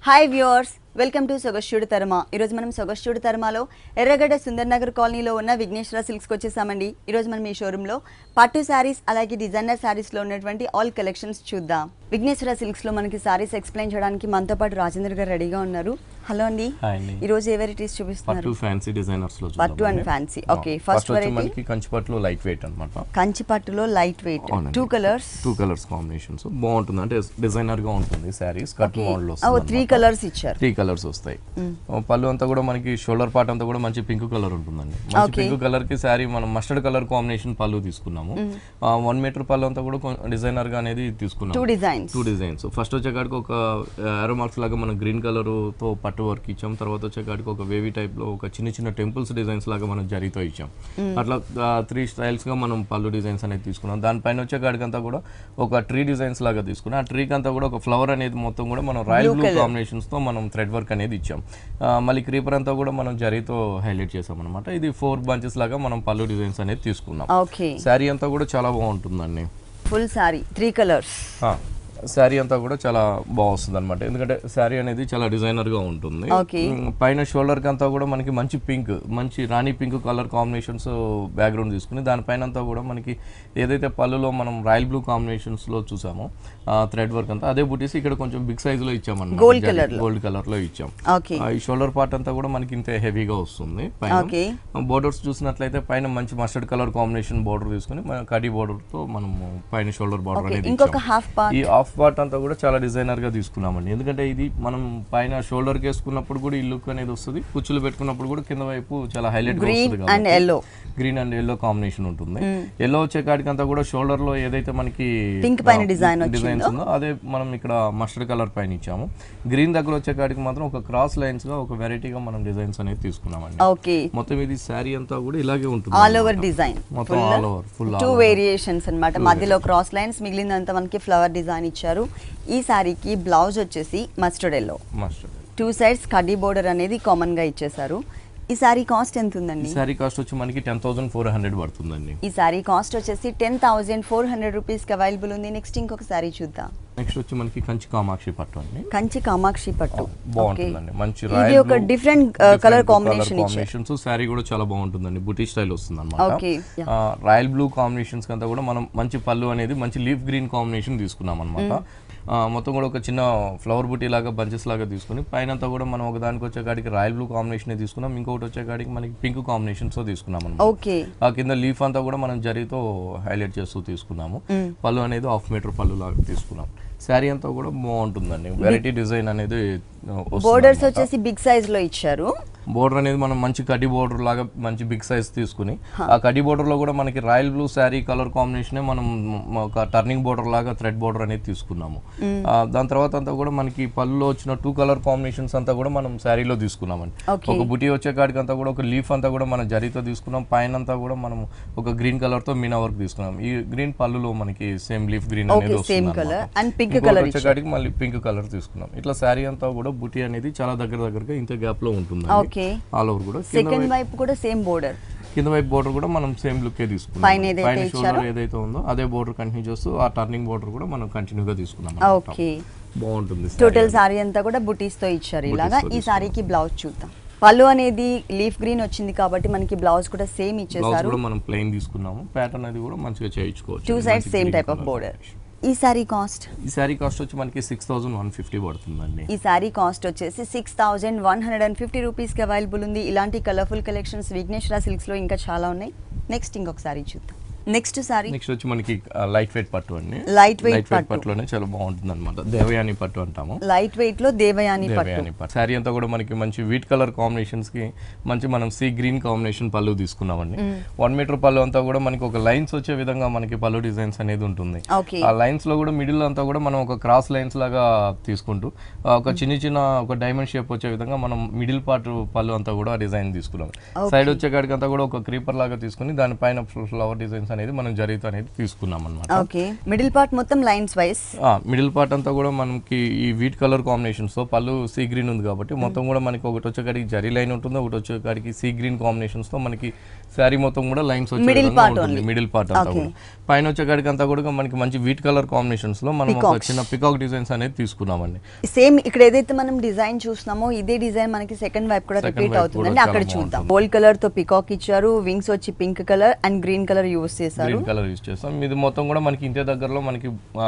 Hi viewers, welcome to సొగస్ట్యూడి తర్మ. ఈరోజు మనం సొగస్ట్యూడి తర్మలో ఎర్రగడ్డ సుందర్ నగర్ కాలనీలో ఉన్న విఘ్నేశ్వర సిల్క్స్కి వచ్చేసామండి. ఈరోజు మనం ఈ షోరూంలో పట్టు శారీస్ అలాగే డిజైనర్ శారీస్లో ఉన్నటువంటి ఆల్ కలెక్షన్స్ చూద్దాం. విఘ్నేశ్వర సిల్క్స్లో మనకి శారీస్ ఎక్స్ప్లెయిన్ చేయడానికి మనతో పాటు రాజేంద్ర గారు రెడీగా ఉన్నారు. హలో అండి. ఈరోజు ఏ వెరైటీస్ చూపిస్తున్నారు? పట్టు ఫ్యాన్సీ డిజైనర్స్ లో పట్టు and fancy. Okay, first variety మనకి కంచి పట్టులో లైట్ వెయిట్ అన్నమాట. కంచి పట్టులో light weight, two colours combinations బాగుంటుంది. అంటే డిజైనర్ గా ఉంటుంది శారీస్. కట్ మోడల్ లో వస్తుంది. 3 కలర్స్ ఇచ్చారు. 3 కలర్స్ వస్తాయి. పళ్ళు అంతా కూడా మనకి షోల్డర్ పార్ట్ అంతా కూడా మంచి పింక్ కలర్ ఉంటుందండి. మంచి పింక్ కలర్ కి శారీ మనం మస్టర్డ్ కలర్ కాంబినేషన్ పళ్ళు తీసుకున్నాము. 1 మీటర్ పళ్ళు అంతా కూడా డిజైనర్ గా అనేది తీసుకున్నాము. 2 డిజైన్స్. ఫస్ట్ వచ్చేకాడికి ఒక ఏరో మార్క్స్ లాగా మనం గ్రీన్ కలర్ తో పట్టు వర్క్ ఇచ్చాం. తర్వాత వచ్చేకాడికి ఒక వేవీ టైప్ లో ఒక చిన్న చిన్న టెంపుల్స్ డిజైన్స్ లాగా మనం జరీతో ఇచ్చాం. అట్లా 3 స్టైల్స్ గా మనం పళ్ళు డిజైన్స్ అనేది తీసుకున్నాం. దానిపైన వచ్చేకాడికి అంతా కూడా ఒక ట్రీ డిజైన్స్ లాగా తీసుకున్నాం. ఆ ట్రీకి అంతా కూడా ఒక ఫ్లవర్ అనేది మొత్తం కూడా మనం రాయల్ బ్లూ కాంబినేషన్స్ తో మనం థ్రెడ్ వర్క్ అనేది ఇచ్చాం. మళ్ళీ క్రీపర్ అంతా కూడా మనం జరీతో హైలైట్ చేసాం అనమాట. ఇది 4 బంచెస్ లాగా మనం పళ్ళు డిజైన్స్ అనేది తీసుకున్నాం. శారీ అంతా కూడా చాలా బాగుంటుందండి. Full sari 3 colours. శారీ అంతా కూడా చాలా బాగుంటుంది అనమాట. ఎందుకంటే శారీ అనేది చాలా డిజైనర్ గా ఉంటుంది. పైన షోల్డర్ కి అంతా కూడా మనకి మంచి పింక్, మంచి రాణి పింక్ కలర్ కాంబినేషన్స్ బ్యాక్గ్రౌండ్ తీసుకుని దానిపైన అంతా కూడా మనకి ఏదైతే పళ్ళులో మనం రాయల్ బ్లూ కాంబినేషన్స్ లో చూసామో థ్రెడ్ వర్క్ అంతా అదే బుటీస్ ఇక్కడ కొంచెం బిగ్ సైజ్ లో ఇచ్చామన్నమాట. గోల్డ్ కలర్ లో ఇచ్చాం. ఈ షోల్డర్ పార్ట్ అంతా కూడా మనకి ఇంత హెవీగా వస్తుంది. పైన బోర్డర్స్ చూసినట్లయితే పైన మంచి మస్టర్డ్ కలర్ కాంబినేషన్ బోర్డర్ తీసుకుని కడి బోర్డర్ తో మనం పైన షోల్డర్ బోర్డర్ అనేది ఈ హాఫ్ పార్ట్ అంతా కూడా చాలా డిజైనర్ గా తీసుకున్నామండి. ఎందుకంటే ఇది మనం పైన షోల్డర్ కి వేసుకున్నప్పుడు కూడా ఈ లుక్ అనేది వస్తుంది. కుచ్చులు పెట్టుకున్నప్పుడు కూడా కింద వైపు చాలా హైలైట్ గా వస్తుంది. గ్రీన్ అండ్ ఎల్లో కాంబినేషన్ ఉంటుంది. ఎల్లో వచ్చే కాడికి అంతా కూడా షోల్డర్ లో ఏదైతే మనకి పింక్ పైన డిజైన్స్ ఉందో అదే మనం ఇక్కడ మస్టర్డ్ కలర్ పైన ఇచ్చాము. గ్రీన్ దగ్గర వచ్చే కాడికి మాత్రం ఒక క్రాస్ లైన్స్ గా ఒక వెరైటీగా మనం డిజైన్స్ అనేది తీసుకున్నామండి. మొత్తం ఇది శారీ అంతా కూడా ఇలాగే ఉంటుంది. ఆల్ ఓవర్ డిజైన్ మొత్తం ఆల్ ఓవర్ ఫుల్ 2 వేరియేషన్స్ అన్నమాట. మధ్యలో క్రాస్ లైన్స్, మిగిలినంతా మనకి ఫ్లవర్ డిజైన్ ఇచ్చారు. ఈ శారీకి బ్లౌజ్ వచ్చేసి మస్టర్డ్ ఎల్లో, 2 సైడ్స్ కడ్డీ బోర్డర్ అనేది కామన్ గా ఇచ్చేసారు. ఈ సారీ కాస్ట్ ఎంత ఉందండి? ఈ సారీ కాస్ట్ వచ్చి మనకి 10,400 పడుతుందండి. ఈ సారీ కాస్ట్ వచ్చేసి 10,400 రూపీస్ కి అవైలబుల్ ఉంది. నెక్స్ట్ ఇంకొక సారీ చూద్దాం. నెక్స్ట్ వచ్చి మనకి కంచి కామాక్షి పట్టు అండి. కంచి కామాక్షి పట్టు బాగుంటుందండి. మంచి ఇది ఒక డిఫరెంట్ కలర్ కాంబినేషన్స్. సారీ కూడా చాలా బాగుంటుందండి. బుటీ స్టైల్ వస్తుంది అన్నమాట. రాయల్ బ్లూ కాంబినేషన్స్ అంతా కూడా మనం మంచి పళ్ళు అనేది మంచి లీఫ్ గ్రీన్ కాంబినేషన్ తీసుకున్నాం అన్నమాట. మొత్తం కూడా ఒక చిన్న ఫ్లవర్ బుటీ లాగా బంచెస్ లాగా తీసుకుని పైన అంతా కూడా మనం ఒక దానికి వచ్చే కాడికి రాయల్ బ్లూ కాంబినేషన్ తీసుకున్నాం. ఇంకొకటి వచ్చే కాడికి మనకి పింక్ కాంబినేషన్ తో తీసుకున్నాం అన్నమాట. ఆ కింద లీఫ్ అంతా కూడా మనం జరీతో హైలైట్ చేస్తూ తీసుకున్నాము. పళ్ళు అనేది 1/2 మీటర్ పళ్ళు లాగా తీసుకున్నాం. శారీ అంతా కూడా బాగుంటుందండి. వెరైటీ డిజైన్ అనేది బోర్డర్స్ వచ్చేసి బిగ్ సైజ్ లో ఇచ్చారు. బోర్డర్ అనేది మనం మంచి కడ్డీ బోర్డర్ లాగా మంచి బిగ్ సైజ్ తీసుకుని ఆ కడ్డీ బోర్డర్ లో కూడా మనకి royal blue sari colour combination మనం ఒక టర్నింగ్ బోర్డర్ లాగా థ్రెడ్ బోర్డర్ అనేది తీసుకున్నాము. దాని తర్వాత అంతా కూడా మనకి పళ్ళులో వచ్చిన 2 కలర్ కాంబినేషన్స్ అంతా కూడా మనం శారీలో తీసుకున్నామండి. ఒక బుటీ వచ్చే కాడికి అంతా కూడా ఒక లీఫ్ అంతా కూడా మనం జరీతో తీసుకున్నాం. పైన అంతా కూడా మనం ఒక గ్రీన్ కలర్ తో మీనా వర్క్ తీసుకున్నాం. ఈ గ్రీన్ పళ్ళులో మనకి సేమ్ లీఫ్ గ్రీన్ అనేది వచ్చే కాడికి మళ్ళీ పింక్ కలర్ తీసుకున్నాం. ఇట్లా శారీ అంతా కూడా బుటీ అనేది చాలా దగ్గరగా ఇంత గ్యాప్ లో ఉంటుంది. ఆల్ ఓవర్ కూడా సెకండ్ వైపు కూడా సేమ్ బోర్డర్, కింద వైపు బోర్డర్ కూడా మనం సేమ్ లుక్ తీసుకున్నాం. పైన షోల్డర్ ఏదైతే ఉందో అదే బోర్డర్ కంటిన్యూ చేస్తూ ఆ టర్నింగ్ బోర్డర్ కూడా మనం కంటిన్యూగా తీసుకున్నాం. బాగుంటుంది. టోటల్ సారీ అంతా కూడా బుటీస్ తో ఇచ్చారు ఇలాగా. ఈ సారీకి బ్లౌజ్ చూద్దాం. పళ్ళు అనేది లీఫ్ గ్రీన్ వచ్చింది కాబట్టి మనకి బ్లౌజ్ కూడా సేమ్ ఇచ్చేసారు. మనం ప్లెయిన్ తీసుకున్నాము. ప్యాటర్న్ అది కూడా మంచిగా చేయించుకోవచ్చు. 2 sides same type of border. ఈ సారీ కాస్ట్ వచ్చి మనకి 6,150 పడుతుందండి. ఈ సారీ కాస్ట్ వచ్చేసి 6,150 రూపీస్ కి అవైలబుల్ ఉంది. ఇలాంటి కలర్ఫుల్ కలెక్షన్స్ విఘ్నేశ్వర సిల్క్స్ లో ఇంకా చాలా ఉన్నాయి. నెక్స్ట్ ఇంకొక సారీ చూద్దాం. నెక్స్ట్ వచ్చి మనకి లైట్ వెయిట్ పట్టు అండి. లైట్ వెయిట్ పట్టులోనే చాలా బాగుంటుంది అనమాట. దేవయాని పట్టు అంటాము. లైట్ వెయిట్ లో దేవయాని పట్టు. శారీ అంతా కూడా మనకి మంచి వీట్ కలర్ కాంబినేషన్స్ కి మంచి మనం సీ గ్రీన్ కాంబినేషన్ పళ్ళు తీసుకున్నామండి. 1 మీటర్ పళ్ళు అంతా కూడా మనకి ఒక లైన్స్ వచ్చే విధంగా మనకి పళ్ళు డిజైన్స్ అనేది ఉంటుంది. ఆ లైన్స్ లో కూడా మిడిల్ అంతా కూడా మనం ఒక క్రాస్ లైన్స్ లాగా తీసుకుంటూ ఒక చిన్న ఒక డైమండ్ షేప్ వచ్చే విధంగా మనం మిడిల్ పార్ట్ పళ్ళు అంతా కూడా డిజైన్ తీసుకున్నాం. సైడ్ వచ్చే కాడికి అంతా కూడా ఒక క్రీపర్ లాగా తీసుకుని దానిపైన ఫ్లవర్ డిజైన్స్ అనేది మనం జరీతో అనేది తీసుకున్నాం అనమాట. ఓకే, మిడిల్ పార్ట్ మొత్తం లైన్స్ వైస్. మిడిల్ పార్ట్ అంతా కూడా మనకి ఈ వీట్ కలర్ కాంబినేషన్స్ తో పళ్ళు సీ గ్రీన్ ఉంది కాబట్టి మొత్తం కూడా మనకి ఒకటి వచ్చేకాడికి జరీ లైన్ ఉంటుంది, ఒకటి వచ్చేకాడికి సీ గ్రీన్ కాంబినేషన్స్ తో మనకి శారీ మొత్తం కూడా లైన్స్ వచ్చే విధంగా ఉంటుంది. మిడిల్ పార్ట్ అంతా కూడా పైన వచ్చేకాడికి అంతా కూడా మనకి మంచి వీట్ కలర్ కాంబినేషన్స్ లో మనం ఒక చిన్న పికాక్ డిజైన్స్ అనేది తీసుకున్నామండి. సేమ్ ఇక్కడ ఏదైతే మనం డిజైన్ చూస్తున్నామో ఇదే డిజైన్ మనకి సెకండ్ వైపు కూడా రిపీట్ అవుతుందండి. అక్కడ చూద్దాం. గోల్డ్ కలర్ తో పికాక్ ఇచ్చారు, వింగ్స్ వచ్చి pink colour and green colour use చేశారు. గ్రీన్ కలర్ యూస్ చేస్తాం. ఇది మొత్తం కూడా మనకి ఇంటి దగ్గరలో మనకి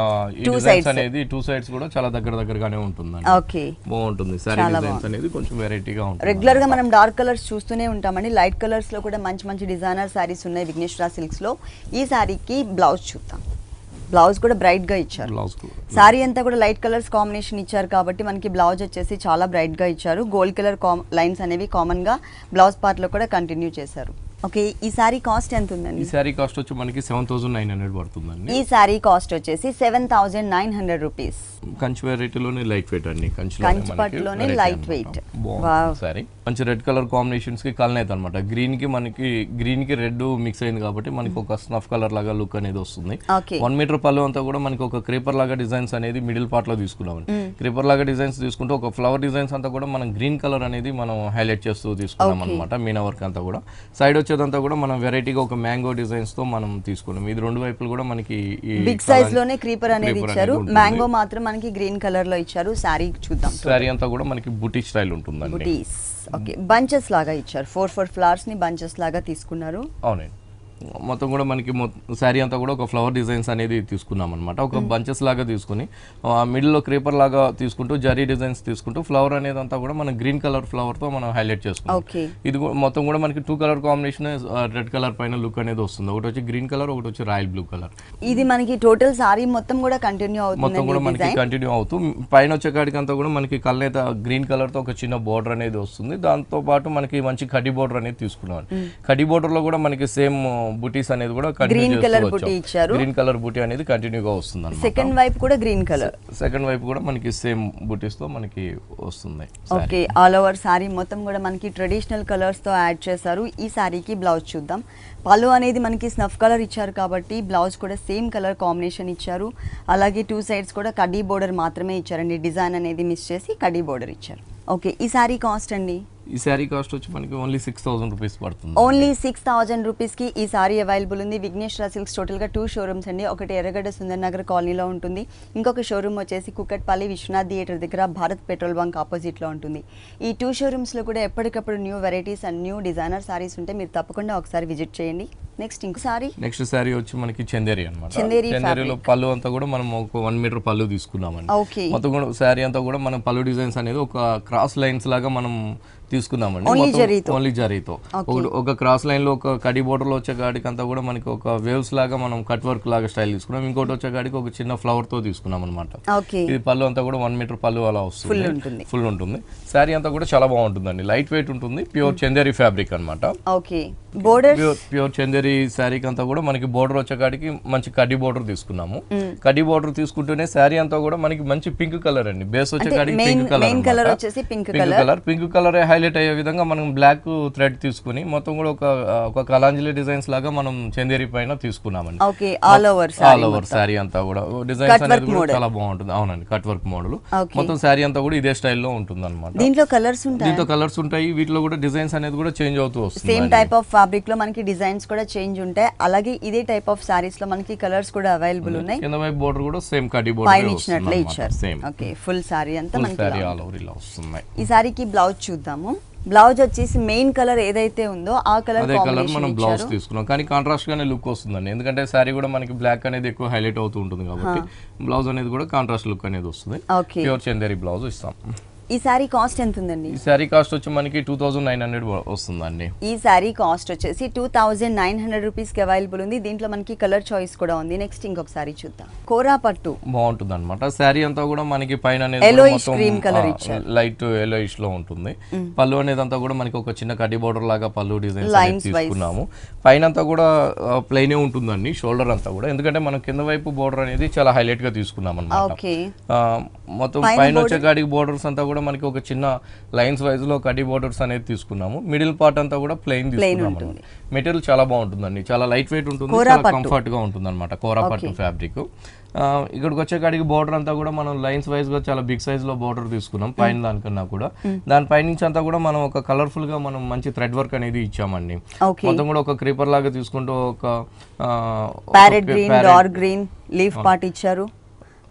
ఈ డిజైన్స్ అనేది టూ సైడ్స్ కూడా చాలా దగ్గరగానే ఉంటుందండి. ఓకే, బాగుంటుంది. సారీ డిజైన్స్ అనేది కొంచెం వెరైటీగా ఉంటుంది. రెగ్యులర్ గా మనం డార్క్ కలర్స్ చూస్తూనే ఉంటామండి. లైట్ కలర్స్ లో కూడా మంచి డిజైనర్ సారీస్ ఉన్నాయి విఘ్నేశ్వర సిల్క్స్ లో. ఈ సారీకి బ్లౌజ్ చూద్దాం. బ్లౌజ్ కూడా బ్రైట్ గా ఇచ్చారు. సారీ అంతా కూడా లైట్ కలర్స్ కాంబినేషన్ ఇచ్చారు కాబట్టి మనకి బ్లౌజ్ వచ్చేసి చాలా బ్రైట్ గా ఇచ్చారు. గోల్డ్ కలర్ లైన్స్ అనేవి కామన్ గా బ్లౌజ్ పార్ట్ లో కూడా కంటిన్యూ చేశారు. ఓకే, ఈ సారీ కాస్ట్ ఎంత ఉందండి? ఈ సారీ కాస్ట్ వచ్చి మనకి 7,900 పడుతుందండి. ఈ సారీ కాస్ట్ వచ్చేసి 7,900 రూపీస్. కంచి వెరైటీలోనే లైట్ వెయిట్ అండి. కంచి పట్టులోనే లైట్ వెయిట్. సారీ మంచి రెడ్ కలర్ కాంబినేషన్స్ కి కలర్ అయితే అనమాట. గ్రీన్ కి రెడ్ మిక్స్ అయింది కాబట్టి మనకి ఒక స్నఫ్ కలర్ లాగా లుక్ అనేది వస్తుంది. 1 మీటర్ పళ్ళు అంతా కూడా మనకి ఒక క్రీపర్ లాగా డిజైన్స్ అనేది మిడిల్ పార్ట్ లో తీసుకున్నామండి. క్రీపర్ లాగా డిజైన్స్ తీసుకుంటే ఒక ఫ్లవర్ డిజైన్స్ అంతా కూడా మనం గ్రీన్ కలర్ అనేది మనం హైలైట్ చేస్తూ తీసుకున్నాం అనమాట. మీనా వర్క్ అంతా కూడా సైడ్ వచ్చేదంతా కూడా మనం వెరైటీగా ఒక మ్యాంగో డిజైన్స్ తో మనం తీసుకున్నాం. ఇది రెండు వైపులు కూడా మనకి బిగ్ సైజ్ లోనే క్రీపర్ అనేది ఇచ్చారు. మ్యాంగో మాత్రం మనకి గ్రీన్ కలర్ లో ఇచ్చారు. సారీ చూద్దాం. సారీ అంతా కూడా మనకి బుటీ స్టైల్ ఉంటుందండి. బుటీస్. ఓకే, బంచెస్ లాగా ఇచ్చారు. 4 ఫ్లవర్స్ ని బంచెస్ లాగా తీసుకున్నారు. అవునండి. మొత్తం కూడా మనకి శారీ అంతా కూడా ఒక ఫ్లవర్ డిజైన్స్ అనేది తీసుకున్నాం అనమాట. ఒక బంచెస్ లాగా తీసుకుని మిడిల్ లో క్రీపర్ లాగా తీసుకుంటూ జరీ డిజైన్స్ తీసుకుంటూ ఫ్లవర్ అనేది అంతా కూడా మనం గ్రీన్ కలర్ ఫ్లవర్ తో మనం హైలైట్ చేసుకున్నాం. ఇది మొత్తం కూడా మనకి 2 కలర్ కాంబినేషన్ రెడ్ కలర్ పైన లుక్ అనేది వస్తుంది. ఒకటి వచ్చి గ్రీన్ కలర్, ఒకటి వచ్చి రాయల్ బ్లూ కలర్. ఇది మనకి టోటల్ సారీ మొత్తం కూడా కంటిన్యూ అవుతుంది. మొత్తం కూడా మనకి కంటిన్యూ అవుతూ పైన వచ్చేకాడికి అంతా కూడా మనకి కల్నేత గ్రీన్ కలర్ తో ఒక చిన్న బోర్డర్ అనేది వస్తుంది. దాంతో పాటు మనకి మంచి కడ్డీ బోర్డర్ అనేది తీసుకున్నాం. కడ్డీ బోర్డర్ లో కూడా మనకి సేమ్ బుటీస్ అనేది కూడా గ్రీన్ కలర్ బుటీ ఇచ్చారు. గ్రీన్ కలర్ బుటీ అనేది కంటిన్యూగా వస్తుంది అన్నమాట. సెకండ్ వైపు కూడా గ్రీన్ కలర్. సెకండ్ వైపు కూడా మనకి సేమ్ బుటీస్ తో మనకి వస్తుంది. ఓకే, ఆల్ ఓవర్ సారీ మొత్తం కూడా మనకి ట్రెడిషనల్ కలర్స్ తో యాడ్ చేశారు. ఈ సారీకి బ్లౌజ్ చూద్దాం. పళ్ళు అనేది మనకి స్నఫ్ కలర్ ఇచ్చారు కాబట్టి బ్లౌజ్ కూడా సేమ్ కలర్ కాంబినేషన్ ఇచ్చారు. అలాగే 2 సైడ్స్ కూడా కడ్డీ బోర్డర్ మాత్రమే ఇచ్చారండి. డిజైన్ అనేది మిస్ చేసి కడ్డీ బోర్డర్ ఇచ్చారు. ఓకే, ఈ సారీ కాస్ట్ అండి? ఈ సారీ కాస్ట్ వచ్చి మనకి ఓన్లీ 6,000 రూపీస్ పడుతుంది. ఓన్లీ 6,000 రూపీస్ కి ఈ సారీ అవైలబుల్ ఉంది. విఘ్నేశ్వర సిల్క్స్ టోటల్ గా 2 షోరూమ్స్ అండి. ఒకటి ఎర్రగడ్డ సుందర్ నగర్ కాలనీలో ఉంటుంది. ఇంకొక షోరూమ్ వచ్చేసి కుక్కట్పల్లి విశ్వనాథ్ థియేటర్ దగ్గర భారత్ పెట్రోల్ బంక్ ఆపోజిట్ లో ఉంటుంది. ఈ 2 షోరూమ్స్ లో కూడా ఎప్పటికప్పుడు new varieties and new designer saris ఉంటాయి. మీరు తప్పకుండా ఒకసారి విజిట్ చేయండి. నెక్స్ట్ సారీ వచ్చి మనకి చందేరి అన్నమాట. చందేరిలో పళ్ళు అంతా కూడా మనం ఒక 1 మీటర్ పళ్ళు తీసుకున్నామండి. మొత్తం కూడా సారీ అంతా కూడా మనం పళ్ళు డిజైన్స్ అనేది ఒక క్రాస్ లైన్స్ లాగా మనం తీసుకున్నామండి. ఓన్లీ జరీతో ఒక క్రాస్ లైన్ లో ఒక కడి బోర్డర్ లో వచ్చే కాడికి అంతా కూడా మనకి ఒక వేవ్స్ లాగా మనం కట్ వర్క్ లాగా స్టైల్ తీసుకున్నాం. ఇంకోటి వచ్చే కాడికి ఒక చిన్న ఫ్లవర్ తో తీసుకున్నాం అనమాట. ఇది పళ్ళు అంతా కూడా 1 మీటర్ పళ్ళు అలా వస్తుంది. ఫుల్ ఉంటుంది. శారీ అంతా కూడా చాలా బాగుంటుందండి. లైట్ వెయిట్ ఉంటుంది. ప్యూర్ చందేరి ఫ్యాబ్రిక్ అనమాట. ప్యూర్ చందేరి శారీకి అంతా కూడా మనకి బోర్డర్ వచ్చే కాడికి మంచి కడ్డీ బోర్డర్ తీసుకున్నాము. కడ్డీ బోర్డర్ తీసుకుంటూనే శారీ అంతా కూడా మనకి మంచి పింక్ కలర్ అండి. బేస్ వచ్చే కాడికి పింక్ కలర్ హైలైట్ అయ్యే విధంగా మనం బ్లాక్ థ్రెడ్ తీసుకుని మొత్తం కూడా ఒక కలాంజలి డిజైన్స్ లాగా మనం చందేరి పైన తీసుకున్నామండి. ఆల్ ఓవర్ శారీ అంతా కూడా డిజైన్స్ అనేది కూడా చాలా బాగుంటుంది. అవునండి, కట్ వర్క్ మోడల్. మొత్తం శారీ అంతా కూడా ఇదే స్టైల్లో ఉంటుంది అనమాట. దీంట్లో కలర్స్ ఉంటాయి. వీటిలో కూడా డిజైన్స్ అనేది కూడా చేంజ్ అవుతూ వస్తుంది. సేమ్ టైప్ ఆఫ్ ఫ్యాబ్రిక్ లో మనకి డిజైన్స్ కూడా చేంజ్ ఉంటాయి. అలాగే ఇదే టైప్ ఆఫ్ సారీస్ లో మనకి కలర్స్ కూడా అవైలబుల్ ఉన్నాయి. కింద వైపు బోర్డర్ కూడా సేమ్ కడ్డీ బోర్డర్ పైన ఇచ్చినట్లే ఇచ్చారు. ఓకే, ఫుల్ సారీ అంతా మనకి ఆల్ ఓవర్ ఇలా వస్తుంది. ఈ సారీకి బ్లౌజ్ చూద్దాము. బ్లౌజ్ వచ్చేసి మెయిన్ కలర్ ఏదైతే ఉందో ఆ కలర్ మనం బ్లౌజ్ తీసుకున్నాం. కానీ కాంట్రాస్ట్ గానే లుక్ వస్తుందండి. ఎందుకంటే సారీ కూడా మనకి బ్లాక్ అనేది ఎక్కువ హైలైట్ అవుతూ ఉంటుంది కాబట్టి బ్లౌజ్ అనేది కూడా కాంట్రాస్ట్ లుక్ అనేది వస్తుంది. ప్యూర్ చందేరి బ్లౌజ్ ఇస్తాం. ఈ సారీ కాస్ట్ ఎంత ఉందండి? ఈ సారీ కాస్ట్ వచ్చి మనకి 2,900 వస్తుందండి. ఈ సారీ కాస్ట్ వచ్చేసి 2,900 రూపీస్ కి అవైలబుల్ ఉంది. దీంట్లో మనకి కలర్ చాయిస్ కూడా ఉంది. నెక్స్ట్ ఇంకొక సారీ చూద్దాం. కోరా పట్టు బాగుంటుంది అనమాట. సారీ అంతా కూడా మనకి పైన లైట్ ఎల్లోయిష్ లో ఉంటుంది. పళ్ళు అనేది అంతా కూడా మనకి ఒక చిన్న కడ్డీ బోర్డర్ లాగా పళ్ళు డిజైన్ తీసుకున్నాము. పైన అంతా కూడా ప్లెయిన్ ఉంటుందండి. షోల్డర్ అంతా కూడా ఎందుకంటే మనం కింద వైపు బోర్డర్ అనేది చాలా హైలైట్ గా తీసుకున్నాం అనమాట. మొత్తం పైన వచ్చే కాడికి బోర్డర్స్ అంతా కూడా మనకి ఒక చిన్న లైన్స్ వైజ్ లో కడ్డీ బోర్డర్స్ అనేది తీసుకున్నాము. మిడిల్ పార్ట్ అంతా కూడా ప్లెయిన్ తీసుకున్నాము. మెటీరియల్ చాలా బాగుంటుందండి, చాలా లైట్ వెయిట్ ఉంటుంది, చాలా కంఫర్ట్ గా ఉంటుంది అనమాట. కోరా పట్టు ఫ్యాబ్రిక్. ఇక్కడికి వచ్చే కాడికి బోర్డర్ అంతా కూడా మనం లైన్స్ వైజ్ గా చాలా బిగ్ సైజ్ లో బోర్డర్ తీసుకున్నాం పైన దానికన్నా కూడా. దాని పైనుంచి అంతా కూడా మనం ఒక కలర్ఫుల్ గా మనం మంచి థ్రెడ్ వర్క్ అనేది ఇచ్చామండి. మొత్తం కూడా ఒక క్రీపర్ లాగా తీసుకుంటూ ఒక parrot green, dark green leaf part ఇచ్చారు.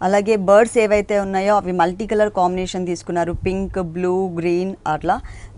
అలాగే బర్డ్స్ ఏవైతే ఉన్నాయో అవి మల్టీ కలర్ కాంబినేషన్ తీసుకున్నారు, పింక్, బ్లూ, గ్రీన్ అట్లా.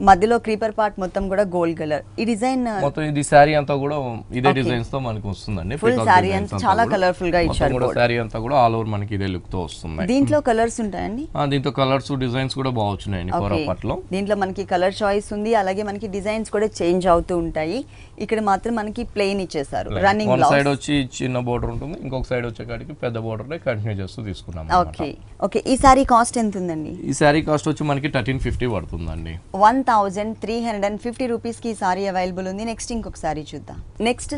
మధ్యలో క్రీపర్ పార్ట్ మొత్తం కూడా గోల్డ్ కలర్. ఈ డిజైన్ మొత్తం ఇది సారీ అంతా కూడా ఇదే డిజైన్స్ తో మనకి వస్తుందండి. ఫుల్ సారీ అంతా చాలా కలర్ఫుల్ గా ఇచ్చారు. సారీ అంతా కూడా ఆల్ ఓవర్ మనకి ఇదే లుక్ తో వస్తుంది. దీంట్లో కలర్స్ ఉంటాయండి? దీంట్లో కలర్స్ డిజైన్స్ కూడా బాగా వచ్చినాయండి కోరా పట్టులో. దీంట్లో మనకి కలర్ చాయిస్ ఉంది, అలాగే మనకి డిజైన్స్ కూడా చేంజ్ అవుతూ ఉంటాయి. ఇక్కడ మాత్రం మనకి ప్లెయిన్ ఇచ్చేసారు. రన్నింగ్ వన్ సైడ్ వచ్చి చిన్న బోర్డర్ ఉంటుంది, ఇంకొక సైడ్ వచ్చే కాడికి పెద్ద బోర్డర్ కంటిన్యూ చేస్తూ తీసుకున్నాం. Okay okay. ఈ సారీ కాస్ట్ ఎంత ఉందండి? ఈ సారీ కాస్ట్ వచ్చి మనకి 1350 పడుతుందండి. 1350 రూపీస్ కి ఈ సారీ అవైలబుల్ ఉంది. నెక్స్ట్ ఇంకొక సారీ చూద్దాం. నెక్స్ట్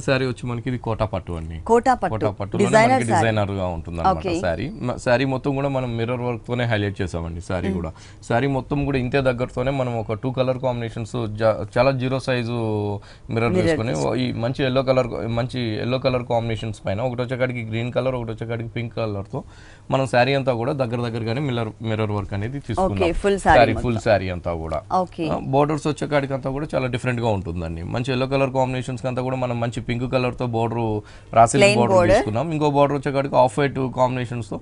సారీ వచ్చి మనకి ఇది కోటా పట్టు అండి. కోటా పట్టు డిజైనర్ గా ఉంటుంది అన్నమాట. సారీ మొత్తం కూడా మనం మిర్రర్ వర్క్ తోనే హైలైట్ చేసామండి. సారీ మొత్తం కూడా ఇంతే దగ్గరతోనే మనం ఒక 2 కలర్ కాంబినేషన్స్ చాలా జీరో సైజు మిర్రర్ తీసుకొని ఈ మంచి ఎల్లో కలర్ కాంబినేషన్స్ పైన ఒకటి వచ్చేకాడికి గ్రీన్ కలర్, ఒకటి వచ్చేకాడికి పింక్ కలర్ తో మనం సారీ అంతా కూడా దగ్గరగానే మిర్రర్ వర్క్ అనేది తీసుకున్నాం. ఫుల్ సారీ అంతా కూడా బోర్డర్స్ వచ్చే కాడికి అంతా కూడా చాలా డిఫరెంట్ గా ఉంటుందండి. మంచి ఎల్లో కలర్ కాంబినేషన్స్ అంతా కూడా మనం మంచి పింక్ కలర్ తో బోర్డర్ రాసి బోర్డర్ తీసుకున్నాం. ఇంకో బోర్డర్ వచ్చే కాడికి ఆఫ్ వైట్ కాంబినేషన్స్ తో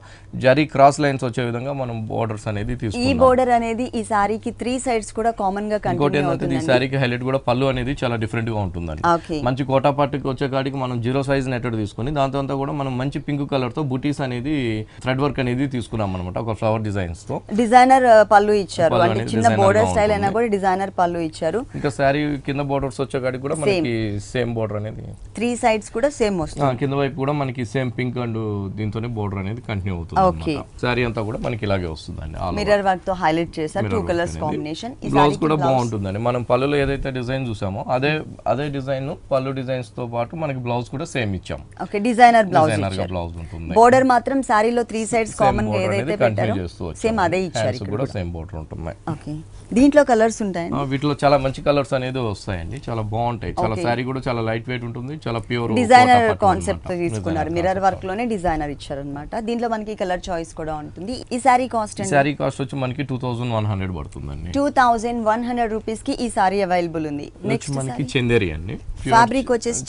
జరీ క్రాస్ లైన్స్ వచ్చే విధంగా మనం బోర్డర్స్ అనేది తీసుకున్నాం. ఈ బోర్డర్ అనేది ఈ సారీకి 3 సైడ్స్ కూడా కామన్ గా కంటిన్యూ అవుతుంది. ఈ సారీకి హైలైట్ కూడా పళ్ళు అనేది చాలా డిఫరెంట్ గా ఉంటుందండి. మంచి కోటా పట్టుకి వచ్చే కాడికి మనం 0 సైజ్ నెట్టెడ్ తీసుకుని దాంతో అంతా కూడా మనం మంచి పింక్ కలర్ తో బుటీస్ అనేది థ్రెడ్ వర్క్ అనేది తీసుకున్నాం అనమాట. ఒక ఫ్లవర్ డిజైన్స్ తో డిజైనర్ పళ్ళు ఇచ్చారు. అంటే చిన్న బోర్డర్ స్టైల్ అయినా కూడా డిజైనర్ పళ్ళు ఇచ్చారు. ఇంకా సారీ కింద బోర్డర్స్ వచ్చే కాడికి కూడా మనకి సేమ్ బోర్డర్ అనేది 3 సైడ్స్ కూడా సేమ్ వస్తుంది. కింద వైపు కూడా మనకి సేమ్ పింక్ అండ్ దీంతోనే బోర్డర్ అనేది కంటిన్యూ అవుతుంది. సారీ అంతా కూడా మనకి ఇలాగే వస్తుందండి. మిర్రర్ వర్క్ తో హైలైట్ చేశారు. 2 కలర్స్ కాంబినేషన్. బ్లౌజ్ కూడా బాగుంటుందండి. మనం పళ్ళులో ఏదైతే డిజైన్ చూసామో అదే డిజైన్ పళ్ళు డిజైన్స్ తో పాటు మనకి బ్లౌజ్ కూడా సేమ్ ఇచ్చాం. ఓకే, డిజైనర్ బ్లౌజ్ ఉంటుంది. బోర్డర్ మాత్రం సారీలో 3 సైడ్స్ కామన్ గా ఏదైతే పెట్టారో సేమ్ అదే ఇచ్చారు. ఇక్కడ కూడా సేమ్ బోర్డర్ ఉంటుంది. ఓకే, దీంట్లో కలర్స్ ఉంటాయండి. వీటిలో చాలా మంచి కలర్స్ అనేది వస్తాయండి. చాలా బాగుంటాయి. చాలా సారీ కూడా చాలా లైట్ వెయిట్ ఉంటుంది. చాలా ప్యూర్ డిజైనర్ కాన్సెప్ట్ తీసుకున్నారు. మిర్రర్ వర్క్ లోనే డిజైనర్ ఇచ్చారు అన్నమాట. దీంట్లో మనకి కలర్ చాయిస్ కూడా ఉంటుంది. ఈ సారీ కాస్ట్ వచ్చి మనకి 2100 పడుతుందండి. 2100 రూపీస్ కి ఈ సారీ అవైలబుల్ ఉంది. నెక్స్ట్ మనకి చందేరి అండి. ఫ్యాబ్రిక్ వచ్చేసి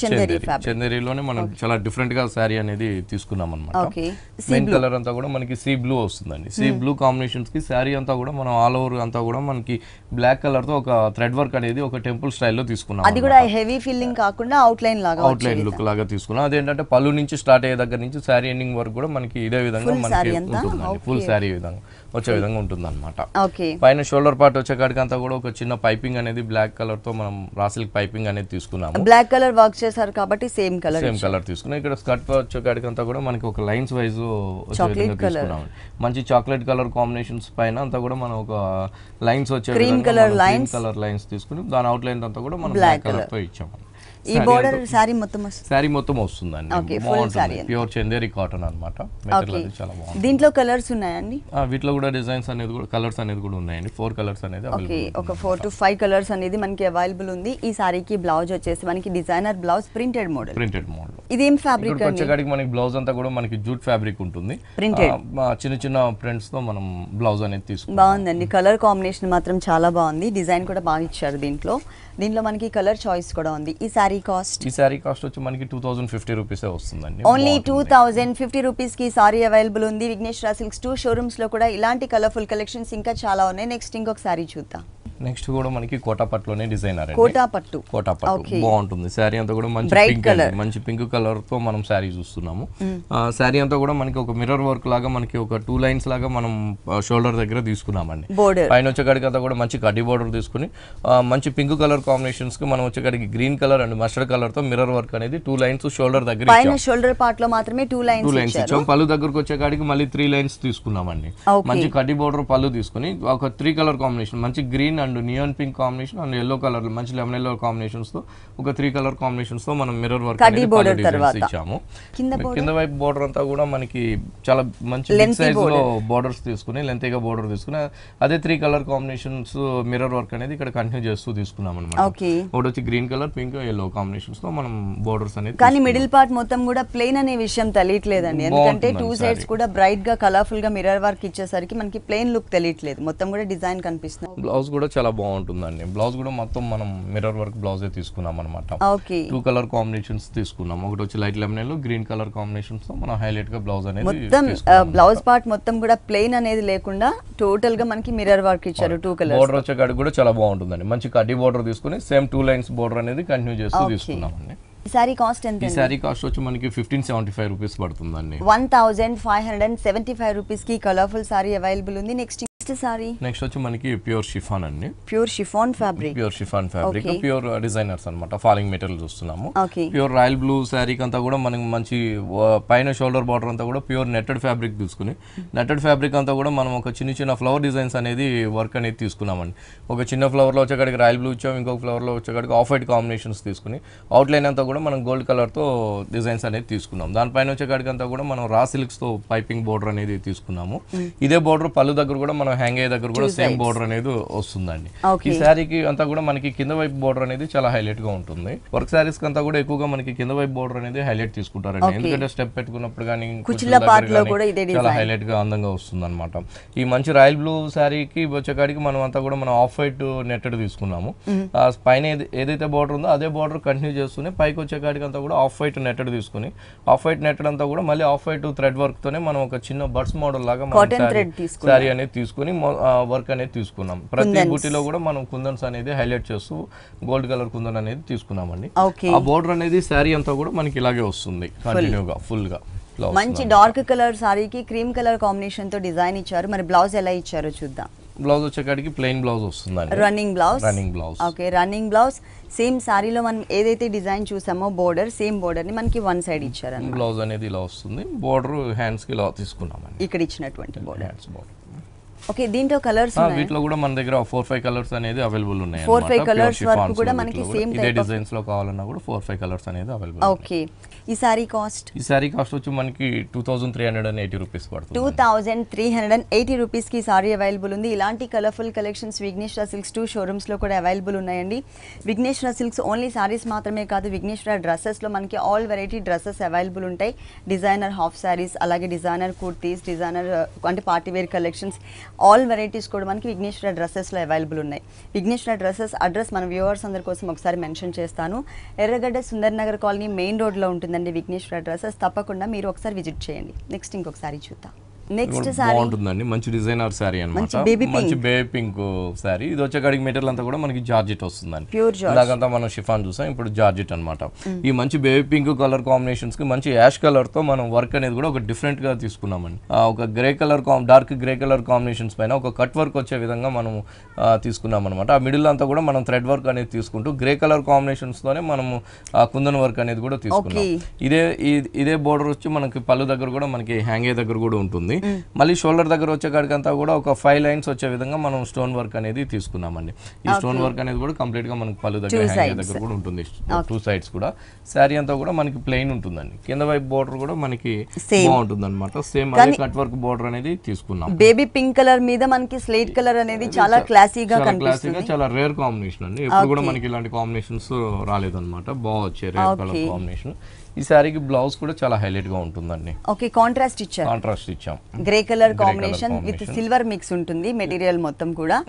చందేరిలోనే మనం చాలా డిఫరెంట్ గా సారీ అనేది తీసుకున్నాం అన్నమాట. మెయిన్ కలర్ అంతా కూడా మనకి సీ బ్లూ వస్తుందండి. సీ బ్లూ కాంబినేషన్స్ కి సారీ అంతా కూడా మనం ఆల్ ఓవర్ అంతా కూడా మనకి బ్లాక్ కలర్ తో ఒక థ్రెడ్ వర్క్ అనేది ఒక టెంపుల్ స్టైల్లో తీసుకున్నాం. అది కూడా హెవీ ఫీలింగ్ కాకుండా అవుట్ లైన్ లుక్ లాగా తీసుకున్నాం. అదేంటంటే పళ్ళు నుంచి స్టార్ట్ అయ్యే దగ్గర నుంచి సారీ ఎండింగ్ వరకు కూడా మనకి ఇదే విధంగా మనకి ఉంటుందండి. ఫుల్ సారీ విధంగా వచ్చే విధంగా ఉంటుంది అనమాట. పైన షోల్డర్ పార్ట్ వచ్చే కాడికి అంతా కూడా ఒక చిన్న పైపింగ్ అనేది బ్లాక్ కలర్ తో మనం రాసిల్క్ పైపింగ్ అనేది తీసుకున్నాము. బ్లాక్ కలర్ వర్క్ చేశారు కాబట్టి సేమ్ కలర్ తీసుకున్నాం. ఇక్కడ స్కర్ట్ వచ్చే కాడికి అంతా కూడా మనకి ఒక లైన్స్ వైజ్ తీసుకున్నాం. మంచి చాక్లెట్ కలర్ కాంబినేషన్స్ పైన అంతా కూడా మనం ఒక లైన్స్ వచ్చే క్రీమ్ కలర్ లైన్స్ తీసుకుని దాని అవుట్ లైన్ అంతా కూడా మనం బ్లాక్ కలర్ తో ఇచ్చాము. ఈ బోర్డర్ సారీ మొత్తం వస్తుందండి. ప్యూర్ చందేరి కాటన్ అన్నమాట. చాలా బాగుంది. దీంట్లో కలర్స్ ఉన్నాయండి. వీటిలో కూడా డిజైన్స్ అనేది కూడా కలర్స్ అనేది కూడా ఉన్నాయండి. 4 కలర్స్ అనేది ఒక 4 to 5 కలర్స్ అనేది మనకి అవైలబుల్ ఉంది. ఈ సారీకి బ్లౌజ్ వచ్చేసి మనకి డిజైనర్ బ్లౌజ్ ప్రింటెడ్ మోడల్. ఇదేం ఫ్యాబ్రిక్ అండి? మనకి బ్లౌజ్ అంతా కూడా మనకి జూట్ ఫ్యాబ్రిక్ ఉంటుంది. చిన్న చిన్న ప్రింట్స్ తో మనం బ్లౌజ్ అనేది తీసుకుంటాం. బాగుందండి. కలర్ కాంబినేషన్ మాత్రం చాలా బాగుంది. డిజైన్ కూడా బాగా ఇచ్చారు. దీంట్లో మనకి కలర్ చాయిస్ కూడా ఉంది. ఈ సారీ కాస్ట్ వచ్చి మనకి 2050 రూపీస్ వస్తుందండి. ఓన్లీ 2050 రూపీస్ కి సారీ అవైలబుల్ ఉంది. విఘ్నేశ్వర సిల్క్స్ 2 షోరూమ్స్ లో కూడా ఇలాంటి కలర్ఫుల్ కలెక్షన్స్ ఇంకా చాలా ఉన్నాయి. నెక్స్ట్ ఇంకొక సారీ చూద్దాం. నెక్స్ట్ కూడా మనకి కోటా పట్టులోనే డిజైనర్ కోటా పట్టు బాగుంటుంది. శారీ అంతా కూడా మంచి పింక్ కలర్ తో మనం శారీ చూస్తున్నాము. శారీ అంతా కూడా మనకి ఒక మిర్రర్ వర్క్ లాగా మనకి ఒక 2 లైన్స్ లాగా మనం షోల్డర్ దగ్గర తీసుకున్నామండి. పైన వచ్చేకాడికి అంతా కూడా మంచి కడ్డీ బోర్డర్ తీసుకుని మంచి పింక్ కలర్ కాంబినేషన్స్ కి మనం వచ్చేకాడికి green colour and mustard colour తో మిర్రర్ వర్క్ అనేది 2 లైన్స్ షోల్డర్ దగ్గర షోల్డర్ పార్ట్ లో మాత్రమే 2 లైన్స్ ఇచ్చాం. పళ్ళు దగ్గరకు వచ్చేకాడికి మళ్ళీ 3 లైన్స్ తీసుకున్నామండి. మంచి కడ్డీ బోర్డర్ పళ్ళు తీసుకుని ఒక 3 కలర్ కాంబినేషన్ మంచి green and and neon pink combination and yellow colour మంచి లెమన్ ఎల్లో కాంబినేషన్స్ తో ఒక 3 కలర్ కాంబినేషన్స్ తో మనం మిర్రర్ వర్క్ అనేది ఇచ్చాము. కింద వైపు బోర్డర్ అంతా కూడా మనకి చాలా మంచి బిగ్ సైజ్ లో బోర్డర్స్ తీసుకుని లెంతీగా బోర్డర్ తీసుకుని అదే 3 కలర్ కాంబినేషన్స్ మిర్రర్ వర్క్ అనేది ఇక్కడ కంటిన్యూ చేస్తూ తీసుకున్నాం అన్నమాట. ఒకటి వచ్చి green colour pink yellow combinations తో మనం బోర్డర్స్ అనేది. కానీ మిడిల్ పార్ట్ మొత్తం కూడా ప్లెయిన్ అనే విషయం తెలియట్లేదండి, ఎందుకంటే 2 సైడ్స్ కూడా బ్రైట్ గా కలర్ఫుల్ గా మిర్రర్ వర్క్ ఇచ్చేసరికి మనకి ప్లెయిన్ లుక్ తెలియట్లేదు, మొత్తం కూడా డిజైన్ కనిపిస్తుంది. బ్లౌజ్ కూడా చాలా బాగుంటుందండి. బ్లౌజ్ కూడా మొత్తం మనం మిర్రర్ వర్క్ బ్లౌజ్ తీసుకున్నాం అనమాట. 2 కలర్ కాంబినేషన్స్ తీసుకున్నాం. ఒకటి వచ్చి light lemon yellow green colour combinations తో మనం హైలైట్ గా బ్లౌజ్ అనేది మొత్తం బ్లౌజ్ పార్ట్ మొత్తం కూడా ప్లెయిన్ అనేది లేకుండా టోటల్ గా మనకి మిర్రర్ వర్క్ ఇచ్చారు. 2 కలర్స్. బోర్డర్ వచ్చే కాడికి కూడా చాలా బాగుంటుందండి. మంచి కడ్డీ బోర్డర్ తీసుకుని సేమ్ 2 లైన్స్ బోర్డర్ అనేది కంటిన్యూ చేస్తూ తీసుకున్నామండి. ఈ సారీ కాస్ట్ ఎంత? ఈ సారీ కాస్ట్ వచ్చి మనకి 1575 రూపీస్ పడుతుందండి. 1575 రూపీస్ కి కలర్ఫుల్ సారీ అవైలబుల్ ఉంది. నెక్స్ట్ సారీ నెక్స్ట్ వచ్చి మనకి ప్యూర్ షిఫాన్ అండి. Pure chiffon fabric. Pure chiffon fabric pure designers అన్నమాట. ఫాలింగ్ మెటీరియల్ చూస్తున్నాము. ప్యూర్ రాయల్ బ్లూ శారీకి అంతా కూడా మనకి మంచి పైన షోల్డర్ బార్డర్ అంతా కూడా ప్యూర్ నెట్టెడ్ ఫ్యాబ్రిక్ తీసుకుని నెట్టెడ్ ఫ్యాబ్రిక్ అంతా కూడా మనం ఒక చిన్న చిన్న ఫ్లవర్ డిజైన్స్ అనేది వర్క్ అనేది తీసుకున్నామండి. ఒక చిన్న ఫ్లవర్ లో వచ్చేకాడికి రాయల్ బ్లూ ఇచ్చాము, ఇంకొక ఫ్లవర్ లో వచ్చేకాడికి ఆఫ్ వైట్ కాంబినేషన్స్ తీసుకుని అవుట్ లైన్ అంతా కూడా మనం గోల్డ్ కలర్ తో డిజైన్స్ అనేది తీసుకున్నాం. దానిపైన వచ్చేకాడికి అంతా కూడా మనం రా సిల్క్స్ తో పైపింగ్ బోర్డర్ అనేది తీసుకున్నాము. ఇదే బోర్డర్ పళ్ళు దగ్గర కూడా మనం హ్యాంగ్ అయ్యే దగ్గర కూడా సేమ్ బోర్డర్ అనేది వస్తుందండి. ఈ శారీకి అంతా కూడా మనకి కింద వైపు బోర్డర్ అనేది చాలా హైలైట్ గా ఉంటుంది. వర్క్ శారీస్ అంతా కూడా ఎక్కువగా మనకి కింద వైపు బోర్డర్ అనేది హైలైట్ తీసుకుంటారండి, ఎందుకంటే స్టెప్ పెట్టుకున్నప్పుడు కానీ చాలా హైలైట్ గా అందంగా వస్తుంది అనమాట. ఈ మంచి రాయల్ బ్లూ శారీకి వచ్చేకాడికి మనం అంతా కూడా మనం ఆఫ్ వైట్ నెట్టెడ్ తీసుకున్నాము. పైన ఏదైతే బోర్డర్ ఉందో అదే బోర్డర్ కంటిన్యూ చేస్తూనే పైకి వచ్చేకాడికి అంతా కూడా ఆఫ్ వైట్ నెట్టెడ్ తీసుకుని ఆఫ్ వైట్ నెట్టెడ్ అంతా కూడా మళ్ళీ ఆఫ్ వైట్ థ్రెడ్ వర్క్ తోనే మనం ఒక చిన్న బర్డ్స్ మోడల్ లాగా శారీ అనేది తీసుకుని వర్క్ అనేది తీసుకున్నాం. ప్రతి బూటీలో కూడా మనం కుందన్స్ అనేది హైలైట్ చేస్తూ గోల్డ్ కలర్ కుందన్ అనేది తీసుకున్నామండి. ఆ బోర్డర్ అనేది శారీ అంతా కూడా మనకి ఇలాగే వస్తుంది కంటిన్యూగా ఫుల్ గా. మంచి డార్క్ కలర్ సారీకి క్రీమ్ కలర్ కాంబినేషన్ తో డిజైన్ ఇచ్చారు. మరి బ్లౌజ్ ఎలా ఇచ్చారో చూద్దాం. బ్లౌజ్ వచ్చేకాడికి ప్లెయిన్ బ్లౌజ్ వస్తుందండి. Running blouse. Okay, running blouse. Same సారీలో మనం ఏదైతే డిజైన్ చూసామో బోర్డర్ సేమ్ బోర్డర్ ని మనకి 1 సైడ్ ఇచ్చారు. బ్లౌజ్ అనేది ఇలా వస్తుంది. బోర్డర్ హ్యాండ్స్ కి ఇలా తీసుకున్నామండి. ఇక్కడ ఇచ్చినటువంటి బోర్డర్. ఓకే, దీంట్లో కలర్స్ ఉన్నాయి. వీటిలో కూడా మన దగ్గర 4-5 కలర్స్ అనేది అవైలబుల్ ఉన్నాయి. 4-5 కలర్స్ వరకు కూడా మనకి సేమ్ ఇదే డిజైన్స్ లో కావాలన్నా కూడా 4-5 కలర్స్ అనేది అవైలబుల్. ఓకే, ఈ సారీ కాస్ట్ వచ్చి మనకి 2380 రూపీస్ పడుతుంది. 2380 రూపీస్ కి సారీ అవైలబుల్ ఉంది. ఇలాంటి colourful collections Vighneshwara silks 2 showrooms లో కూడా అవైలబుల్ ఉన్నాయండి. విఘ్నేశ్వర సిల్క్స్ ఓన్లీ సారీస్ మాత్రమే కాదు, విఘ్నేశ్వర డ్రెస్సెస్ లో మనకి ఆల్ వెరైటీ డ్రెస్సెస్ అవైలబుల్ ఉంటాయి. డిజైనర్ హాఫ్ సారీస్, అలాగే డిజైనర్ కుర్తీస్, డిజైనర్ అంటే party wear collections, all varieties కూడా మనకి విఘ్నేశ్వర డ్రెస్సెస్లో అవైలబుల్ ఉన్నాయి. విఘ్నేశ్వర డ్రెస్సెస్ అడ్రస్ మన వ్యూవర్స్ అందరి కోసం ఒకసారి మెన్షన్ చేస్తాను. ఎర్రగడ్డ సుందర్ నగర్ కాలనీ మెయిన్ రోడ్లో ఉంటుందండి విఘ్నేశ్వర డ్రెస్సెస్. తప్పకుండా మీరు ఒకసారి విజిట్ చేయండి. నెక్స్ట్ ఇంకొకసారి చూద్దాం. నెక్స్ట్ సారీ బాగుంటుందండి. మంచి డిజైనర్ సారీ అన్నమాట. మంచి బేబీ పింక్ సారీ. ఇది వచ్చేకాడికి మెటీరియల్ అంతా కూడా మనకి జార్జెట్ వస్తుందండి. ఇందాకంతా మనం షిఫాన్ చూసాం, ఇప్పుడు జార్జెట్ అన్నమాట. ఈ మంచి బేబీ పింక్ కలర్ కాంబినేషన్స్ కి మంచి యాష్ కలర్ తో మనం వర్క్ అనేది కూడా ఒక డిఫరెంట్ గా తీసుకున్నామండి. ఒక grey colour dark grey colour combinations పైన ఒక కట్ వర్క్ వచ్చే విధంగా మనం తీసుకున్నాం అనమాట. ఆ మిడిల్ అంతా కూడా మనం థ్రెడ్ వర్క్ అనేది తీసుకుంటూ గ్రే కలర్ కాంబినేషన్స్ తోనే మనము కుందన్ వర్క్ అనేది కూడా తీసుకున్నాం. ఇదే బోర్డర్ వచ్చి మనకి పళ్ళు దగ్గర కూడా మనకి హ్యాంగ్ అయ్యే దగ్గర కూడా ఉంటుంది. మళ్ళీ షోల్డర్ దగ్గర వచ్చేకాడికంతా కూడా ఒక 5 లైన్స్ వచ్చే విధంగా మనం స్టోన్ వర్క్ అనేది తీసుకున్నామండి. ఈ స్టోన్ వర్క్ అనేది కూడా కంప్లీట్ గా మనకి పళ్ళు దగ్గర హ్యాంగ్ దగ్గర కూడా ఉంటుంది. 2 సైడ్స్ కూడా శారీ అంతా కూడా మనకి ప్లెయిన్ ఉంటుందండి. కింద వైపు బోర్డర్ కూడా మనకి బాగుంటుంది అనమాట. సేమ్ అదే కట్ వర్క్ బోర్డర్ అనేది తీసుకున్నాం. బేబీ పింక్ కలర్ మీద మనకి స్లేట్ కలర్ అనేది చాలా క్లాసీగా కనిపిస్తుంది. చాలా రేర్ కాంబినేషన్ అండి. ఎప్పుడు కూడా మనకి ఇలాంటి కాంబినేషన్స్ రాలేదన్నమాట. బాగా వచ్చాయి రేర్ కలర్ కాంబినేషన్. ఈ సారీకి బ్లౌజ్ కూడా చాలా హైలైట్ గా ఉంటుందండి. ఓకే, కాంట్రాస్ట్ ఇచ్చాం. Grey colour combination with silver mix ఉంటుంది మెటీరియల్ మొత్తం కూడా.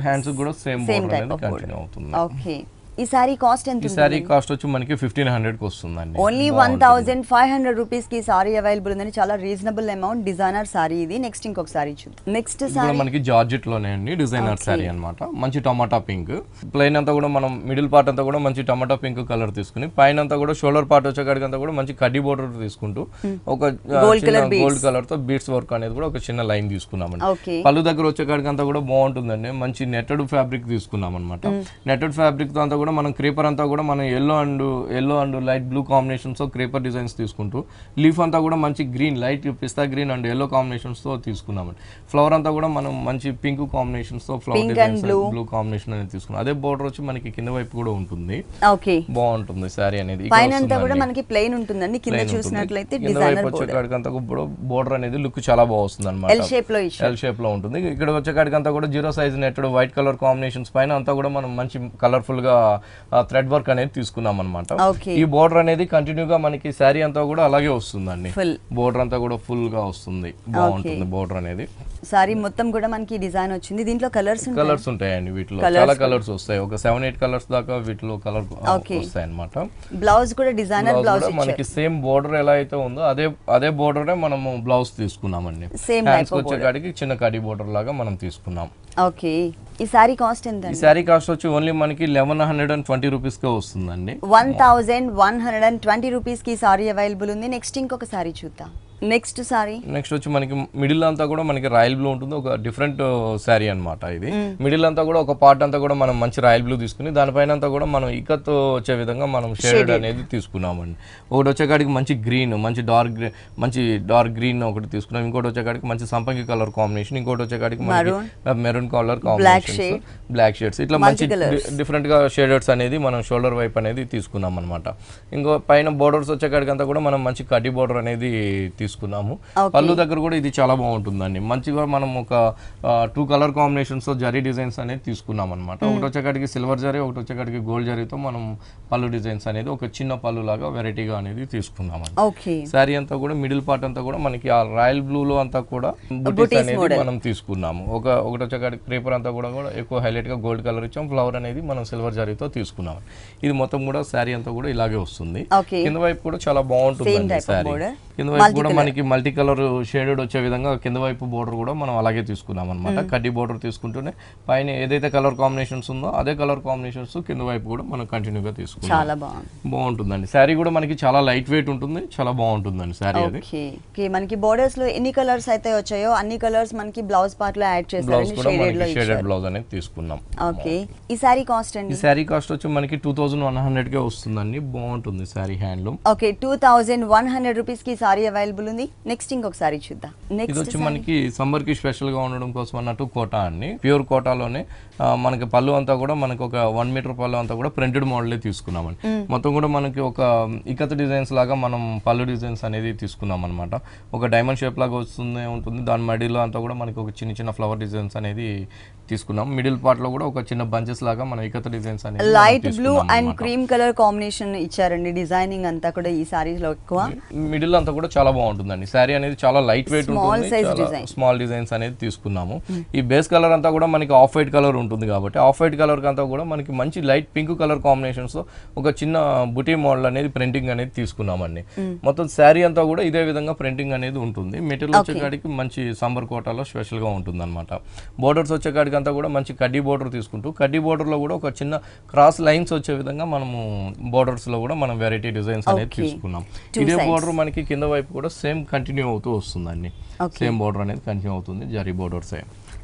హ్యాండ్స్ కూడా సేమ్ బోర్డర్ అనేది కంటిన్యూ అవుతుంది. ఓకే, ఈ సారీ కాస్ట్ ఎంత? ఈ సారీ కాస్ట్ వచ్చి మనకి 1500 కి వస్తుందండి. ఓన్లీ 1500 రూపీస్ కి సారీ అవైలబుల్ ఉందని. చాలా రీజనబుల్ అమౌంట్. డిజైనర్ సారీ ఇది. నెక్స్ట్ ఇంకొక సారీ చూద్దాం. నెక్స్ట్ సారీ మనకి జార్జెట్ లోనే అండి. డిజైనర్ సారీ అన్నమాట. మంచి టమాటా పింక్ ప్లెయిన్ అంతా కూడా మనం మిడిల్ పార్ట్ అంతా కూడా మంచి టమాటా పింక్ కలర్ తీసుకుని పైన అంతా కూడా షోల్డర్ పార్ట్ వచ్చేకాడికి అంతా కూడా మంచి కడ్డీ బోర్డర్ తీసుకుంటూ ఒక గోల్డ్ కలర్ తో బీడ్స్ వర్క్ అనేది కూడా ఒక చిన్న లైన్ తీసుకున్నామండి. పళ్ళు దగ్గర వచ్చేకాడికి అంతా కూడా బాగుంటుందండి. మంచి నెట్టెడ్ ఫ్యాబ్రిక్ తీసుకున్నాం అనమాట. నెట్టెడ్ ఫ్యాబ్రిక్ తో అంతా కూడా మనం క్రేపర్ అంతా కూడా మనం yellow and light blue combinations తో క్రేపర్ డిజైన్స్ తీసుకుంటూ లీఫ్ అంతా కూడా మంచి green light pista green and yellow combinations తో తీసుకున్నామండి. ఫ్లవర్ అంతా కూడా మనం మంచి పింక్ కాంబినేషన్స్ తో ఫ్లవర్ డిజైన్స్ బ్లూ కాంబినేషన్ అనేది తీసుకున్నాం. అదే బోర్డర్ వచ్చి మనకి కింద వైపు కూడా ఉంటుంది. ఓకే, బాగుంటుంది సారీ అనేది. పైన అంతా కూడా మనకి ప్లెయిన్ ఉంటుందండి, కింద చూసినట్లయితే డిజైనర్ బోర్డర్ అనేది లుక్ చాలా బాగుంది అన్నమాట. ఎల్ షేప్ లో ఉంటుంది. ఇక్కడ వచ్చేకాడికి అంతా కూడా 0 size netted white colour combinations పైన అంతా కూడా మనం మంచి కలర్ఫుల్ గా థ్రెడ్ వర్క్ అనేది తీసుకున్నాం అనమాట. ఈ బోర్డర్ అనేది కంటిన్యూగా మనకి శారీ అంతా కూడా అలాగే వస్తుందండి. బోర్డర్ అంతా కూడా ఫుల్ గా వస్తుంది, బాగుంటుంది బోర్డర్ అనేది. సారీ మొత్తం కూడా మనకి డిజైన్ వచ్చింది. దీంట్లో కలర్స్ ఉంటాయండి, వీటిలో చాలా కలర్స్ వస్తాయి. ఒక 7-8 కలర్స్ దాకా వీటిలో కలర్ వస్తాయి అనమాట. బ్లౌజ్ కూడా డిజైనర్ బ్లౌజ్ మనకి సేమ్ బోర్డర్ ఎలా అయితే ఉందో అదే బోర్డర్ మనము బ్లౌజ్ తీసుకున్నామండి. హ్యాండ్స్ వచ్చేకాడికి చిన్న కడి బోర్డర్ లాగా మనం తీసుకున్నాం. ఓకే, ఈ సారీ కాస్ట్ ఎంత? ఈ సారీ కాస్ట్ వచ్చి ఓన్లీ మనకి 1120 రూపీస్ గా వస్తుందండి. 1120 రూపీస్ కి సారీ అవైలబుల్ ఉంది. నెక్స్ట్ ఇంకొక సారీ చూద్దాం. నెక్స్ట్ వచ్చి మనకి మిడిల్ అంతా కూడా మనకి రాయల్ బ్లూ ఉంటుంది. ఒక డిఫరెంట్ శారీ అన్నమాట ఇది. మిడిల్ అంతా కూడా ఒక పార్ట్ అంతా కూడా మనం మంచి రాయల్ బ్లూ తీసుకుని దానిపైన అంతా కూడా మనం ఇకత్ వచ్చే విధంగా మనం షేడ్ అనేది తీసుకున్నామండి. ఒకటి వచ్చేకాడికి మంచి గ్రీన్, మంచి డార్క్ గ్రీన్ ఒకటి తీసుకున్నాం. ఇంకోటి వచ్చేకాడికి మంచి సంపంగి కలర్ కాంబినేషన్, ఇంకోటి వచ్చేకాడికి maroon colour combination, black shades, ఇట్లా మంచి డిఫరెంట్ గా షేడర్స్ అనేది మనం షోల్డర్ వైపు అనేది తీసుకున్నాం అనమాట. ఇంకో పైన బోర్డర్స్ వచ్చేకాడికి అంతా కూడా మనం మంచి కడ్డీ బోర్డర్ అనేది తీసుకున్నాము. పళ్ళు దగ్గర కూడా ఇది చాలా బాగుంటుందండి. మంచిగా మనం ఒక 2 కలర్ కాంబినేషన్స్ తో జరీ డిజైన్స్ అనేది తీసుకున్నాం అనమాట. ఒకటి వచ్చేకాడికి సిల్వర్ జరీ, ఒకటి వచ్చేకాడికి గోల్డ్ జరీతో మనం పళ్ళు డిజైన్స్ అనేది ఒక చిన్న పళ్ళు లాగా వెరైటీగా అనేది తీసుకున్నాం. శారీ అంతా కూడా మిడిల్ పార్ట్ అంతా కూడా మనకి ఆ రాయల్ బ్లూ లో అంతా కూడా బుటీస్ అనేది మనం తీసుకున్నాము. ఒకటి వచ్చేకాడికి క్రేపర్ అంతా కూడా ఎక్కువ హైలైట్ గా గోల్డ్ కలర్ ఇచ్చాం. ఫ్లవర్ అనేది మనం సిల్వర్ జరీతో తీసుకున్నాం. ఇది మొత్తం కూడా శారీ అంతా కూడా ఇలాగే వస్తుంది. కింద వైపు కూడా చాలా బాగుంటుంది శారీ. కింద వైపు కూడా మనకి మల్టీ కలర్ షేడెడ్ వచ్చే విధంగా కింద వైపు బోర్డర్ కూడా మనం అలాగే తీసుకున్నాం అనమాట. కడ్డీ బోర్డర్ తీసుకుంటూనే పైన ఏదైతే కలర్ కాంబినేషన్స్ ఉందో అదే కలర్ కాంబినేషన్స్ కింద వైపు కూడా మనం కంటిన్యూగా తీసుకున్నాం. చాలా బాగుంటుందండి. శారీ కూడా మనకి చాలా లైట్ వెయిట్ ఉంటుంది, చాలా బాగుంటుందండి శారీ అది. మనకి బోర్డర్స్ లో ఎన్ని కలర్స్ అయితే వచ్చాయో అన్ని కలర్స్ మనకి బ్లౌజ్ పార్ట్ లో యాడ్ చేశారు. షేడెడ్ బ్లౌజ్ అనేది తీసుకున్నాం. ఓకే, ఈ శారీ కాస్ట్ అండి? ఈ శారీ కాస్ట్ వచ్చి మనకి 2100 కే వస్తుందండి. బాగుంటుంది శారీ హ్యాండ్లూమ్. ఓకే, 2100 రూపీస్ కి సారీ అవైలబుల్ ఉంది. నెక్స్ట్ ఇంకొకసారి చూద్దాం. ఇది వచ్చి మనకి సమ్మర్ కి స్పెషల్ గా ఉండడం కోసం అన్నట్టు కోటా అండి. ప్యూర్ కోటాలోనే మనకి పళ్ళు అంతా కూడా మనకి ఒక 1 మీటర్ పళ్ళు అంతా కూడా ప్రింటెడ్ మోడల్ తీసుకున్నామండి. మొత్తం కూడా మనకి ఒక ఇకత్ డిజైన్స్ లాగా మనం పళ్ళు డిజైన్స్ అనేది తీసుకున్నాం అనమాట. ఒక డైమండ్ షేప్ లాగా ఉంటుంది. దాని మడిలో అంతా కూడా మనకి ఒక చిన్న ఫ్లవర్ డిజైన్స్ అనేది తీసుకున్నాం. మిడిల్ పార్ట్ లో కూడా ఒక చిన్న బంచెస్ లాగా మన ఇకత్ డిజైన్స్ అనేది light blue and cream colour combination ఇచ్చారండి. డిజైనింగ్ అంతా కూడా ఈ సారీస్ లో ఎక్కువ మిడిల్ అంతా కూడా చాలా బాగుంటుందండి. శారీ అనేది చాలా లైట్ వెయిట్ ఉంటుంది. స్మాల్ డిజైన్స్ అనేది తీసుకున్నాము. ఈ బేస్ కలర్ అంతా కూడా మనకి ఆఫ్ వైట్ కలర్ ఉంటుంది కాబట్టి ఆఫ్ వైట్ కలర్ అంతా కూడా మనకి మంచి లైట్ పింక్ కలర్ కాంబినేషన్స్ తో ఒక చిన్న బుటీ మోడల్ అనేది ప్రింటింగ్ అనేది తీసుకున్నామండి. మొత్తం శారీ అంతా కూడా ఇదే విధంగా ప్రింటింగ్ అనేది ఉంటుంది. మెటీరియల్ వచ్చేకాడికి మంచి సంబర్ కోటాలో స్పెషల్ గా ఉంటుంది అనమాట. బోర్డర్స్ వచ్చేకాడికి అంతా కూడా మంచి కడ్డీ బోర్డర్ తీసుకుంటూ కడ్డీ బోర్డర్ లో కూడా ఒక చిన్న క్రాస్ లైన్స్ వచ్చే విధంగా మనము బోర్డర్స్ లో కూడా మనం వెరైటీ డిజైన్స్ అనేది తీసుకున్నాం. ఇదే బోర్డర్ మనకి కింద వైపు కూడా సేమ్ కంటిన్యూ అవుతూ వస్తుందండి. సేమ్ బోర్డర్ అనేది కంటిన్యూ అవుతుంది. జరీ బోర్డర్స్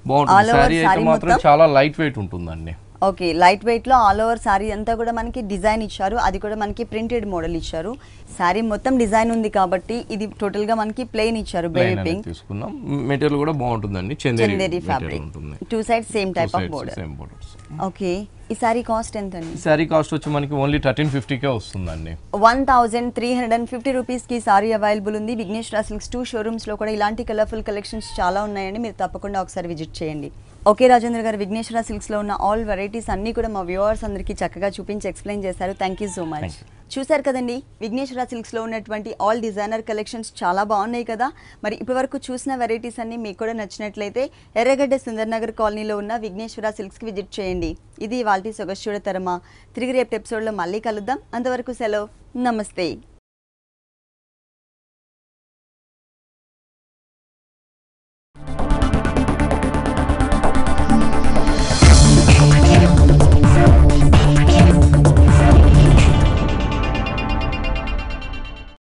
బాగుంటుంది. శారీ అయితే మాత్రం చాలా లైట్ వెయిట్ ఉంటుందండి. ఓకే, లైట్ వెయిట్ లో ఆల్ ఓవర్ సారీ అంతా కూడా మనకి డిజైన్ ఇచ్చారు. అది కూడా మనకి ప్రింటెడ్ మోడల్ ఇచ్చారు. సారీ మొత్తం డిజైన్ ఉంది కాబట్టి ఇది టోటల్ గా మనకి ప్లెయిన్ ఇచ్చారు. బేబీ పింక్ తీసుకున్నాం. మెటీరియల్ కూడా బాగుంటుందండి. చందేరి ఫ్యాబ్రిక్ ఉంటుంది. 2 sides same type of border. Okay, ఈ సారీ కాస్ట్ ఎంత అండి? ఈ సారీ కాస్ట్ వచ్చి మనకి ఓన్లీ 1350 కే వస్తుందండి. 1350 రూపీస్ కి సారీ అవైలబుల్ ఉంది. విఘ్నేశ్వర సిల్క్స్ 2 షోరూమ్స్ లో కూడా ఇలాంటి కలర్ఫుల్ కలెక్షన్స్ చాలా ఉన్నాయండి. మీరు తప్పకుండా ఒకసారి విజిట్ చేయండి. ఓకే రాజేంద్ర గారు, విఘ్నేశ్వర సిల్క్స్ లో ఉన్న ఆల్ వెరైటీస్ అన్ని కూడా మా వ్యూవర్స్ అందరికీ చక్కగా చూపించి ఎక్స్ప్లెయిన్ చేశారు. Thank you so much. చూసారు కదండి, విఘ్నేశ్వర సిల్క్స్ లో ఉన్నటువంటి ఆల్ డిజైనర్ కలెక్షన్స్ చాలా బాగున్నాయి కదా. మరి ఇప్పటివరకు చూసిన వెరైటీస్ అన్ని మీకు కూడా నచ్చినట్లయితే ఎర్రగడ్డ సుందర్ నగర్ కాలనీలో ఉన్న విఘ్నేశ్వర సిల్క్స్ కి విజిట్ చేయండి. ఇది వాళ్ళ సొగస్యూడ తరమా. తిరిగి రేపు ఎపిసోడ్ లో మళ్ళీ కలుద్దాం. అంతవరకు సెలవు, నమస్తే.